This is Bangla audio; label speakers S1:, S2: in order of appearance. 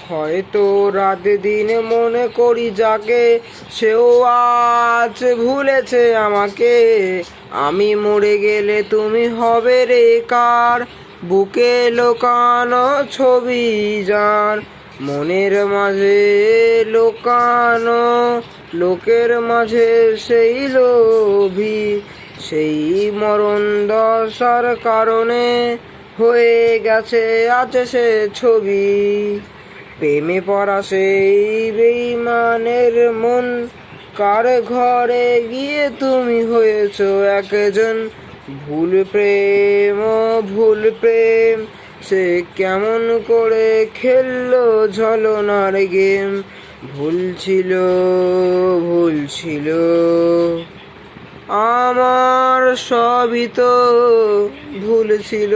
S1: হয়তো রাত দিন মনে করি যাকে, সেও আজ ভুলেছে আমাকে। আমি মরে গেলে তুমি হবে রে কার, বুকে লোকানো ছবি যার। মনের মাঝে লোকানো, লোকের মাঝে সেই লোভী, সেই মরণ দশার কারণে হয়ে গেছে আজ সে ছবি। প্রেমে পড়া সেই বেঈমানের মন, কার ঘরে গিয়ে তুমি হয়েছো একজন। ভুল প্রেম ও ভুল প্রেম, সে কেমন করে খেললো ঝলনার গেম। ভুল ছিল, ভুল ছিল, আমার সবই তো ভুল ছিল।